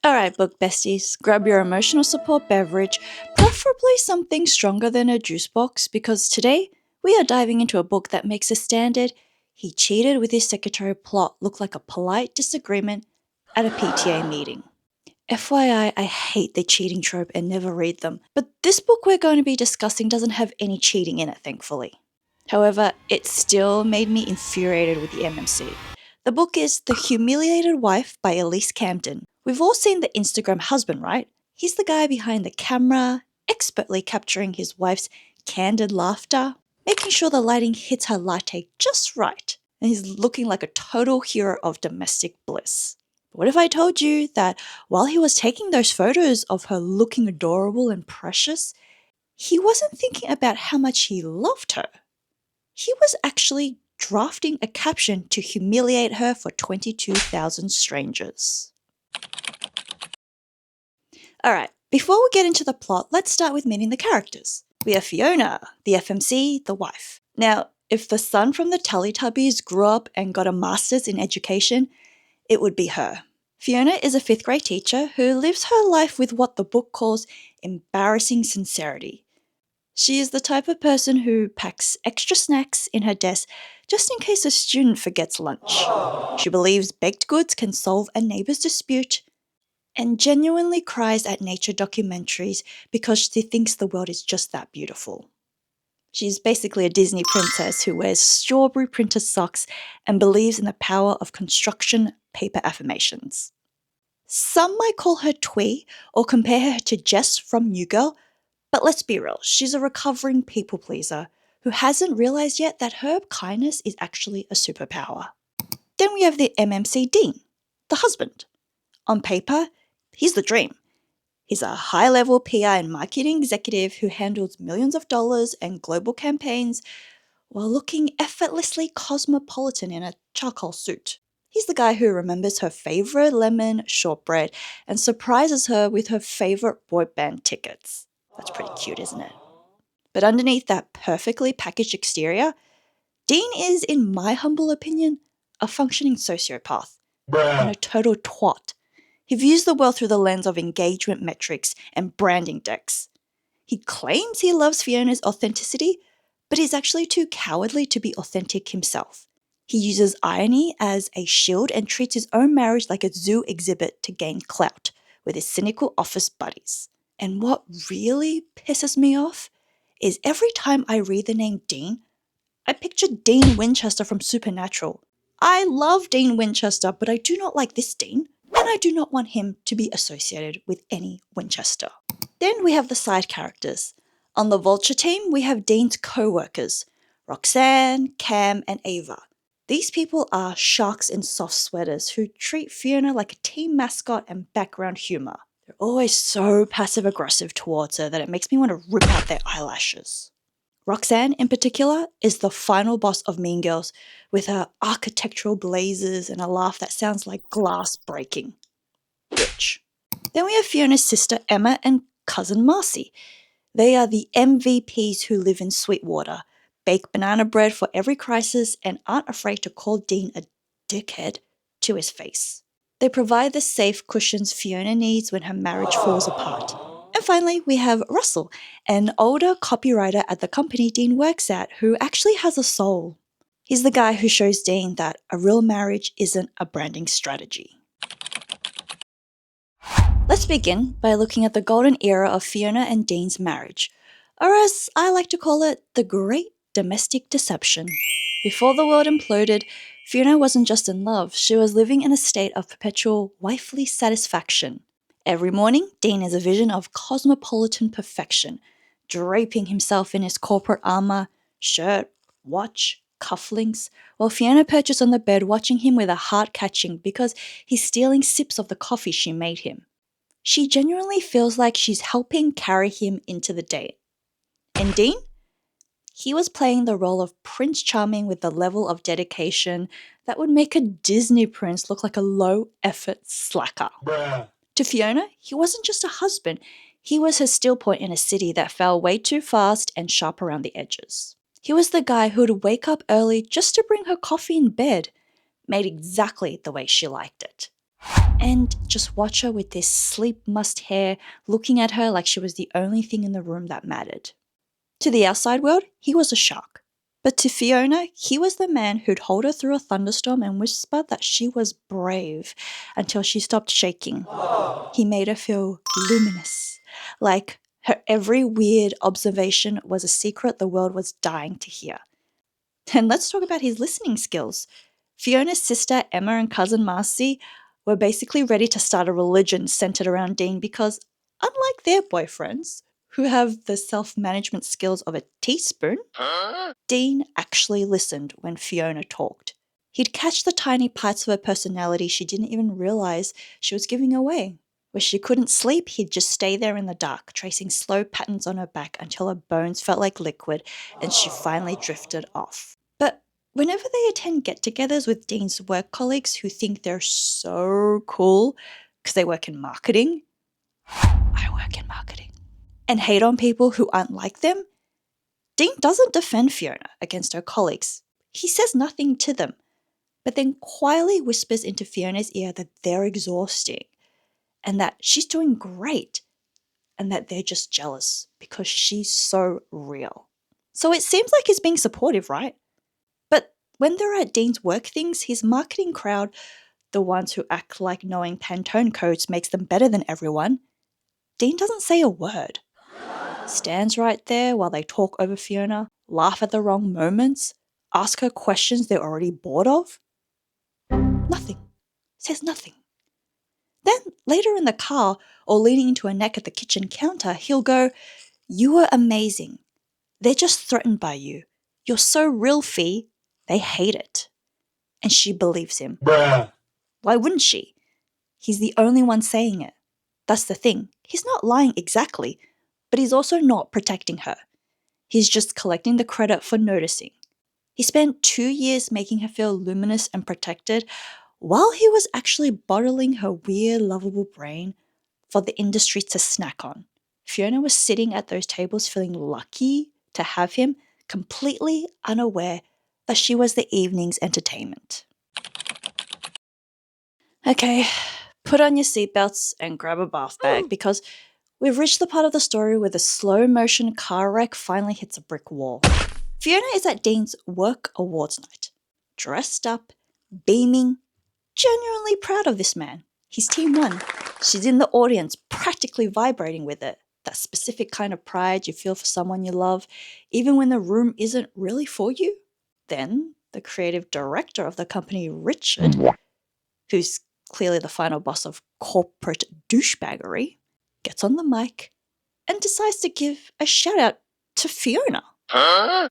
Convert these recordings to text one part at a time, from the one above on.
Alright, book besties, grab your emotional support beverage, preferably something stronger than a juice box, because today we are diving into a book that makes a standard "he cheated with his secretary" plot look like a polite disagreement at a PTA meeting. FYI, I hate the cheating trope and never read them, but this book we're going to be discussing doesn't have any cheating in it, thankfully. However, it still made me infuriated with the MMC. The book is The Humiliated Wife by Elise Camden. We've all seen the Instagram husband, right? He's the guy behind the camera, expertly capturing his wife's candid laughter, making sure the lighting hits her latte just right, and he's looking like a total hero of domestic bliss. But what if I told you that while he was taking those photos of her looking adorable and precious, he wasn't thinking about how much he loved her? He was actually drafting a caption to humiliate her for 22,000 strangers. Alright, before we get into the plot, let's start with meeting the characters. We have Fiona, the FMC, the wife. Now, if the son from the Teletubbies grew up and got a master's in education, it would be her. Fiona is a 5th grade teacher who lives her life with what the book calls embarrassing sincerity. She is the type of person who packs extra snacks in her desk just in case a student forgets lunch. She believes baked goods can solve a neighbor's dispute, and genuinely cries at nature documentaries because she thinks the world is just that beautiful. She's basically a Disney princess who wears strawberry printed socks and believes in the power of construction paper affirmations. Some might call her twee or compare her to Jess from New Girl, but let's be real, she's a recovering people pleaser who hasn't realized yet that her kindness is actually a superpower. Then we have the MMC Dean, the husband. On paper, he's the dream. He's a high-level PR and marketing executive who handles millions of dollars and global campaigns while looking effortlessly cosmopolitan in a charcoal suit. He's the guy who remembers her favorite lemon shortbread and surprises her with her favorite boy band tickets. That's pretty cute, isn't it? But underneath that perfectly packaged exterior, Dean is, in my humble opinion, a functioning sociopath and a total twat. He views the world through the lens of engagement metrics and branding decks. He claims he loves Fiona's authenticity, but is actually too cowardly to be authentic himself. He uses irony as a shield and treats his own marriage like a zoo exhibit to gain clout with his cynical office buddies. And what really pisses me off is every time I read the name Dean, I picture Dean Winchester from Supernatural. I love Dean Winchester, but I do not like this Dean, and I do not want him to be associated with any Winchester. Then we have the side characters. On the Vulture team, we have Dean's co-workers, Roxanne, Cam, and Ava. These people are sharks in soft sweaters who treat Fiona like a team mascot and background humor. They're always so passive-aggressive towards her that it makes me want to rip out their eyelashes. Roxanne, in particular, is the final boss of Mean Girls, with her architectural blazers and a laugh that sounds like glass breaking. Bitch. Then we have Fiona's sister Emma and cousin Marcy. They are the MVPs who live in Sweetwater, bake banana bread for every crisis, and aren't afraid to call Dean a dickhead to his face. They provide the safe cushions Fiona needs when her marriage falls apart. And finally, we have Russell, an older copywriter at the company Dean works at who actually has a soul. He's the guy who shows Dean that a real marriage isn't a branding strategy. Let's begin by looking at the golden era of Fiona and Dean's marriage, or as I like to call it, the Great Domestic Deception. Before the world imploded, Fiona wasn't just in love, she was living in a state of perpetual wifely satisfaction. Every morning, Dean is a vision of cosmopolitan perfection, draping himself in his corporate armor, shirt, watch, cufflinks, while Fiona perches on the bed watching him with a heart catching because he's stealing sips of the coffee she made him. She genuinely feels like she's helping carry him into the day. And Dean? He was playing the role of Prince Charming with the level of dedication that would make a Disney prince look like a low-effort slacker. Bruh. To Fiona, he wasn't just a husband, he was her still point in a city that fell way too fast and sharp around the edges. He was the guy who'd wake up early just to bring her coffee in bed, made exactly the way she liked it. And just watch her with this sleep mussed hair, looking at her like she was the only thing in the room that mattered. To the outside world, he was a shark. But to Fiona, he was the man who'd hold her through a thunderstorm and whisper that she was brave until she stopped shaking. He made her feel luminous, like her every weird observation was a secret the world was dying to hear. And let's talk about his listening skills. Fiona's sister Emma and cousin Marcy were basically ready to start a religion centered around Dean because, unlike their boyfriends, who have the self-management skills of a teaspoon, Dean actually listened when Fiona talked. He'd catch the tiny parts of her personality she didn't even realize she was giving away. Where she couldn't sleep, he'd just stay there in the dark, tracing slow patterns on her back until her bones felt like liquid and she finally drifted off. But whenever they attend get-togethers with Dean's work colleagues who think they're so cool because they work in marketing, I work in marketing, and hate on people who aren't like them, Dean doesn't defend Fiona against her colleagues. He says nothing to them, but then quietly whispers into Fiona's ear that they're exhausting and that she's doing great and that they're just jealous because she's so real. So it seems like he's being supportive, right? But when they're at Dean's work things, his marketing crowd, the ones who act like knowing Pantone codes makes them better than everyone, Dean doesn't say a word. Stands right there while they talk over Fiona, laugh at the wrong moments, ask her questions they're already bored of. Nothing. Says nothing. Then later in the car, or leaning into her neck at the kitchen counter, he'll go, "You were amazing. They're just threatened by you. You're so real, Fee. They hate it." And she believes him. Bruh. Why wouldn't she? He's the only one saying it. That's the thing. He's not lying exactly, but he's also not protecting her. He's just collecting the credit for noticing. He spent 2 years making her feel luminous and protected while he was actually bottling her weird, lovable brain for the industry to snack on. Fiona was sitting at those tables feeling lucky to have him, completely unaware that she was the evening's entertainment. Okay, put on your seatbelts and grab a bath bag because we've reached the part of the story where the slow-motion car wreck finally hits a brick wall. Fiona is at Dean's work awards night, dressed up, beaming, genuinely proud of this man. His team won. She's in the audience, practically vibrating with it. That specific kind of pride you feel for someone you love, even when the room isn't really for you. Then, the creative director of the company, Richard, who's clearly the final boss of corporate douchebaggery, gets on the mic and decides to give a shout out to Fiona.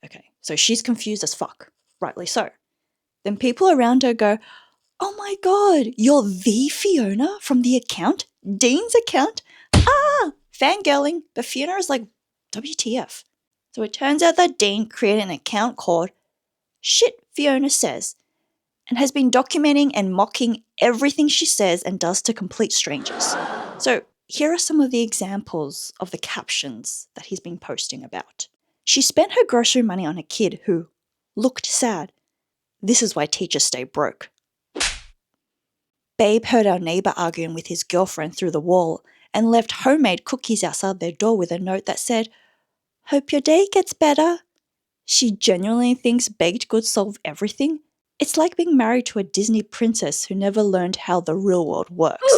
Okay, so she's confused as fuck. Rightly so. Then people around her go, "Oh my god, you're the Fiona from the account? Dean's account? Ah!" Fangirling, but Fiona is like, WTF. So it turns out that Dean created an account called Shit Fiona Says and has been documenting and mocking everything she says and does to complete strangers. So here are some of the examples of the captions that he's been posting about. She spent her grocery money on a kid who looked sad. This is why teachers stay broke. Babe heard our neighbour arguing with his girlfriend through the wall and left homemade cookies outside their door with a note that said, "Hope your day gets better." She genuinely thinks baked goods solve everything. It's like being married to a Disney princess who never learned how the real world works.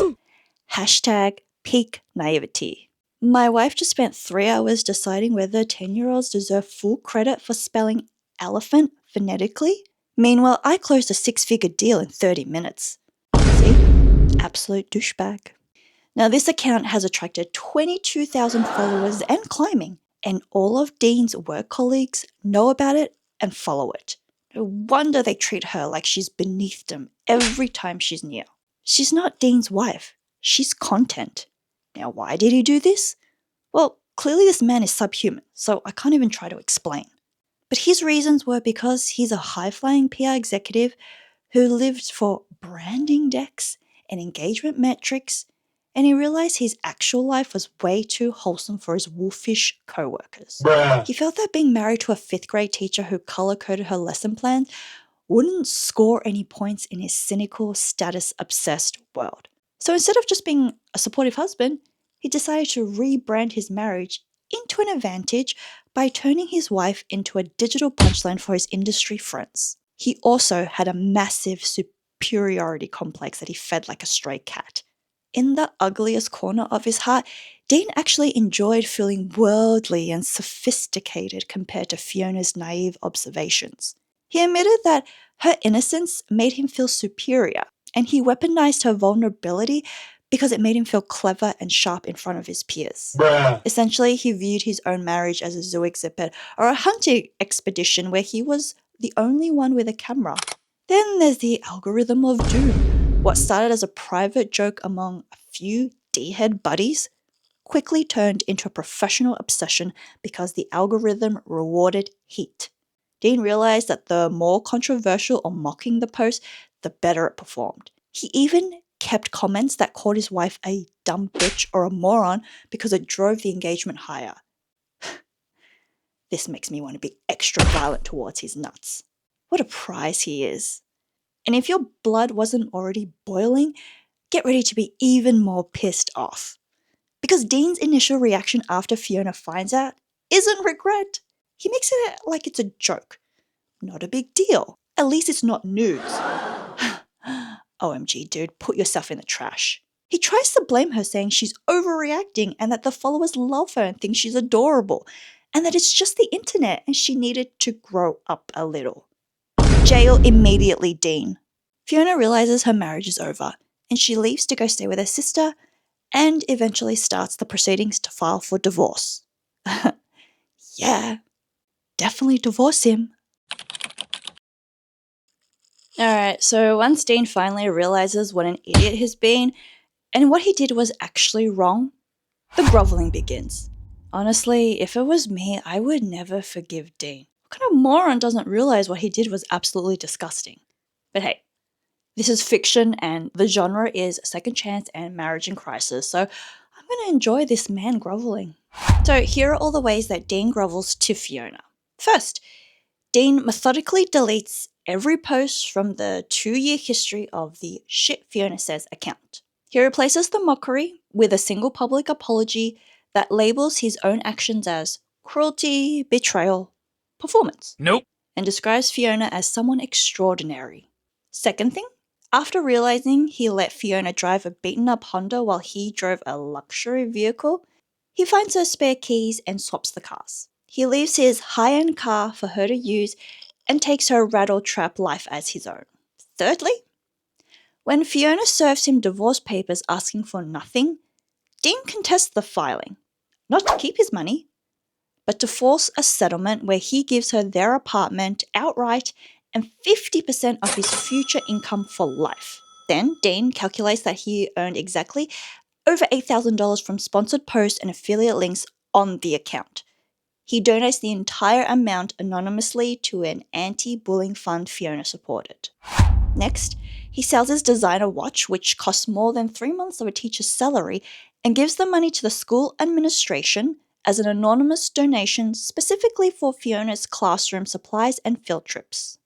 Hashtag peak naivety. My wife just spent 3 hours deciding whether 10-year-olds deserve full credit for spelling elephant phonetically. Meanwhile, I closed a 6-figure deal in 30 minutes. See? Absolute douchebag. Now, this account has attracted 22,000 followers and climbing, and all of Dean's work colleagues know about it and follow it. No wonder they treat her like she's beneath them every time she's near. She's not Dean's wife. She's content. Now, why did he do this? Well, clearly this man is subhuman, so I can't even try to explain. But his reasons were because he's a high-flying PR executive who lived for branding decks and engagement metrics, and he realized his actual life was way too wholesome for his wolfish co-workers. Bruh. He felt that being married to a 5th grade teacher who color-coded her lesson plan wouldn't score any points in his cynical, status-obsessed world. So instead of just being a supportive husband, he decided to rebrand his marriage into an advantage by turning his wife into a digital punchline for his industry friends. He also had a massive superiority complex that he fed like a stray cat. In the ugliest corner of his heart, Dean actually enjoyed feeling worldly and sophisticated compared to Fiona's naive observations. He admitted that her innocence made him feel superior, and he weaponized her vulnerability because it made him feel clever and sharp in front of his peers. Bruh. Essentially, he viewed his own marriage as a zoo exhibit or a hunting expedition where he was the only one with a camera. Then there's the algorithm of doom. What started as a private joke among a few D-head buddies quickly turned into a professional obsession because the algorithm rewarded heat. Dean realized that the more controversial or mocking the post, the better it performed. He even kept comments that called his wife a dumb bitch or a moron because it drove the engagement higher. This makes me want to be extra violent towards his nuts. What a prize he is. And if your blood wasn't already boiling, get ready to be even more pissed off. Because Dean's initial reaction after Fiona finds out isn't regret. He makes it like it's a joke. Not a big deal. At least it's not nudes. OMG, dude, put yourself in the trash. He tries to blame her, saying she's overreacting and that the followers love her and think she's adorable, and that it's just the internet and she needed to grow up a little. Jail immediately, Dean. Fiona realizes her marriage is over, and she leaves to go stay with her sister and eventually starts the proceedings to file for divorce. Yeah, definitely divorce him. Alright, so once Dean finally realizes what an idiot he's been, and what he did was actually wrong, the groveling begins. Honestly, if it was me, I would never forgive Dean. What kind of moron doesn't realize what he did was absolutely disgusting? But hey, this is fiction and the genre is second chance and marriage in crisis, so I'm going to enjoy this man groveling. So here are all the ways that Dean grovels to Fiona. First, Dean methodically deletes every post from the 2-year history of the Shit Fiona Says account. He replaces the mockery with a single public apology that labels his own actions as cruelty, betrayal, performance. Nope. And describes Fiona as someone extraordinary. Second thing, after realizing he let Fiona drive a beaten-up Honda while he drove a luxury vehicle, he finds her spare keys and swaps the cars. He leaves his high-end car for her to use and takes her rattle-trap life as his own. Thirdly, when Fiona serves him divorce papers asking for nothing, Dean contests the filing, not to keep his money, but to force a settlement where he gives her their apartment outright and 50% of his future income for life. Then Dean calculates that he earned exactly over $8,000 from sponsored posts and affiliate links on the account. He donates the entire amount anonymously to an anti-bullying fund Fiona supported. Next, he sells his designer watch, which costs more than 3 months of a teacher's salary, and gives the money to the school administration as an anonymous donation specifically for Fiona's classroom supplies and field trips.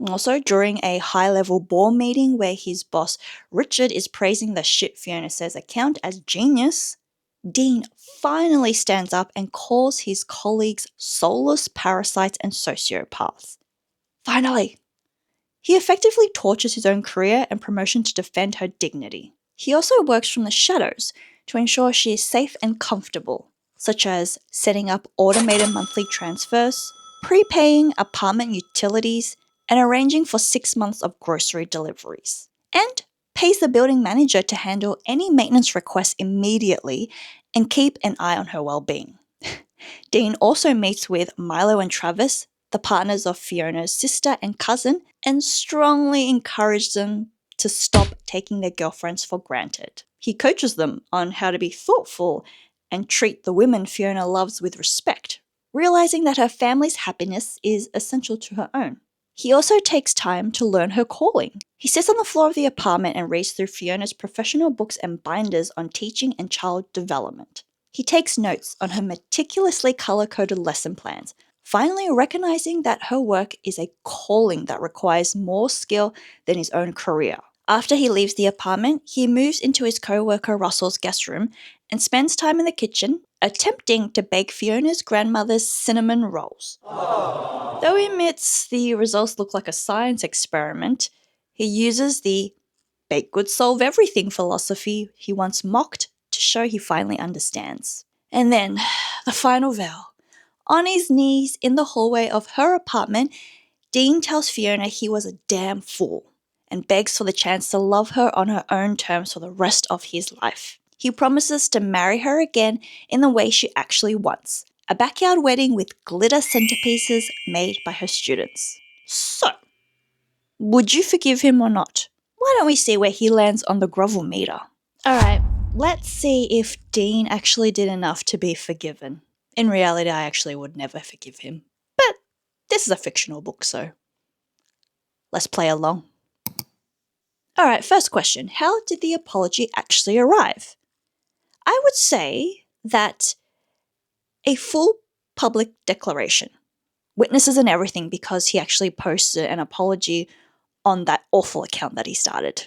Also, during a high-level board meeting where his boss Richard is praising the Shit Fiona Says account as genius, Dean finally stands up and calls his colleagues soulless parasites and sociopaths. Finally! He effectively tortures his own career and promotion to defend her dignity. He also works from the shadows to ensure she is safe and comfortable, such as setting up automated monthly transfers, prepaying apartment utilities, and arranging for 6 months of grocery deliveries. And pays the building manager to handle any maintenance requests immediately and keep an eye on her well-being. Dean also meets with Milo and Travis, the partners of Fiona's sister and cousin, and strongly encourages them to stop taking their girlfriends for granted. He coaches them on how to be thoughtful and treat the women Fiona loves with respect, realizing that her family's happiness is essential to her own. He also takes time to learn her calling. He sits on the floor of the apartment and reads through Fiona's professional books and binders on teaching and child development. He takes notes on her meticulously color-coded lesson plans, finally recognizing that her work is a calling that requires more skill than his own career. After he leaves the apartment, he moves into his co-worker Russell's guest room and spends time in the kitchen attempting to bake Fiona's grandmother's cinnamon rolls. Though he admits the results look like a science experiment, he uses the baked goods solve everything philosophy he once mocked to show he finally understands. And then, the final vow. On his knees in the hallway of her apartment, Dean tells Fiona he was a damn fool and begs for the chance to love her on her own terms for the rest of his life. He promises to marry her again in the way she actually wants, a backyard wedding with glitter centerpieces made by her students. So, would you forgive him or not? Why don't we see where he lands on the Grovel Meter? Alright, let's see if Dean actually did enough to be forgiven. In reality, I actually would never forgive him. But this is a fictional book, so let's play along. Alright, first question. How did the apology actually arrive? I would say that a full public declaration. Witnesses and everything, because he actually posted an apology on that awful account that he started.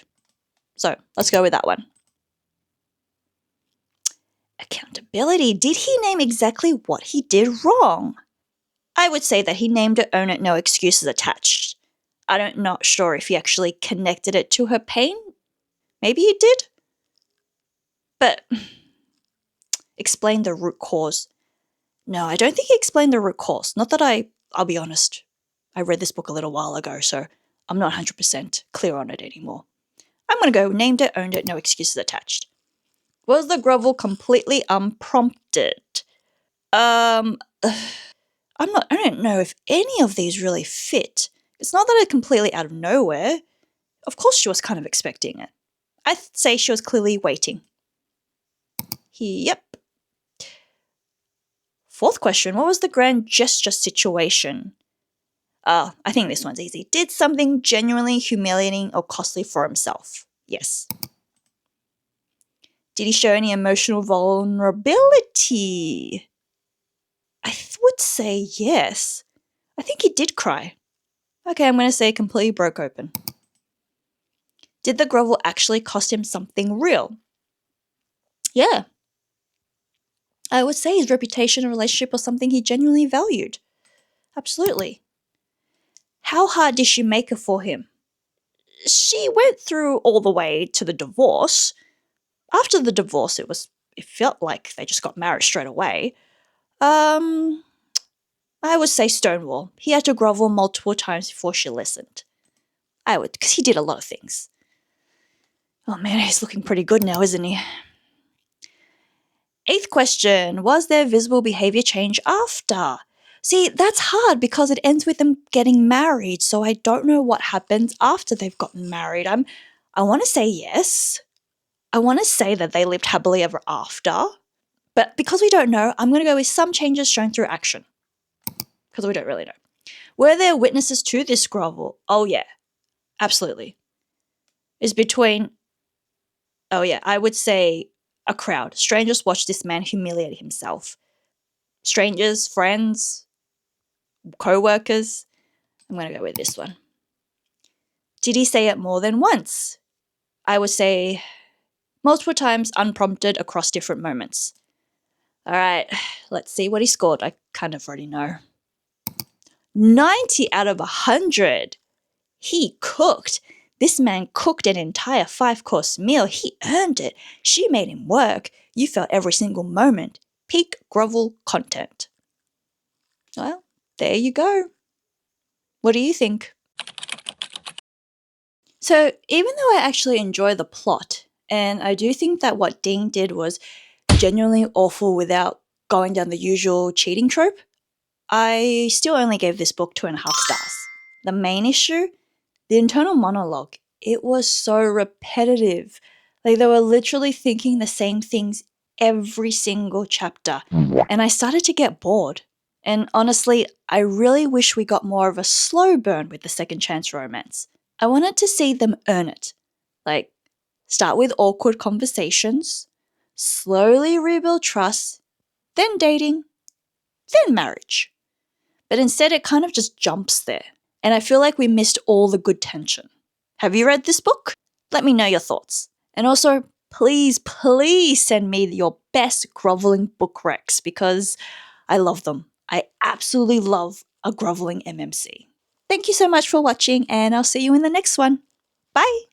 So let's go with that one. Accountability. Did he name exactly what he did wrong? I would say that he named it Own It, No Excuses Attached. I'm not sure if he actually connected it to her pain. Maybe he did. But explain the root cause. No, I don't think he explained the root cause. Not that I'll be honest. I read this book a little while ago, so I'm not 100% clear on it anymore. I'm going to go named it, owned it, no excuses attached. Was the grovel completely unprompted? I don't know if any of these really fit. It's not that it's completely out of nowhere. Of course she was kind of expecting it. I'd say she was clearly waiting. Yep. Fourth question, what was the grand gesture situation? I think this one's easy. Did something genuinely humiliating or costly for himself? Yes. Did he show any emotional vulnerability? I would say yes. I think he did cry. Okay, I'm going to say completely broke open. Did the grovel actually cost him something real? Yeah. I would say his reputation and relationship was something he genuinely valued. Absolutely. How hard did she make it for him? She went through all the way to the divorce. After the divorce, it felt like they just got married straight away. I would say Stonewall. He had to grovel multiple times before she listened. Because he did a lot of things. Oh man, he's looking pretty good now, isn't he? Eighth question, was there visible behavior change after? See, that's hard because it ends with them getting married, so I don't know what happens after they've gotten married. I want to say yes. I want to say that they lived happily ever after, but because we don't know, I'm going to go with some changes shown through action, because we don't really know. Were there witnesses to this grovel? Oh yeah, absolutely. I would say a crowd. Strangers watched this man humiliate himself. Strangers, friends, co-workers. I'm going to go with this one. Did he say it more than once? I would say multiple times, unprompted, across different moments. All right, let's see what he scored. I kind of already know. 90 out of 100. He cooked. This man cooked an entire 5-course meal. He earned it. She made him work. You felt every single moment. Peak grovel content. Well, there you go. What do you think? So, even though I actually enjoy the plot, and I do think that what Dean did was genuinely awful without going down the usual cheating trope, I still only gave this book 2.5 stars. The main issue, the internal monologue, it was so repetitive. Like they were literally thinking the same things every single chapter. And I started to get bored. And honestly, I really wish we got more of a slow burn with the second chance romance. I wanted to see them earn it. Like, start with awkward conversations, slowly rebuild trust, then dating, then marriage. but instead it kind of just jumps there. And I feel like we missed all the good tension. Have you read this book? Let me know your thoughts. And also, please send me your best groveling book recs because I love them. I absolutely love a groveling MMC. Thank you so much for watching, and I'll see you in the next one. Bye!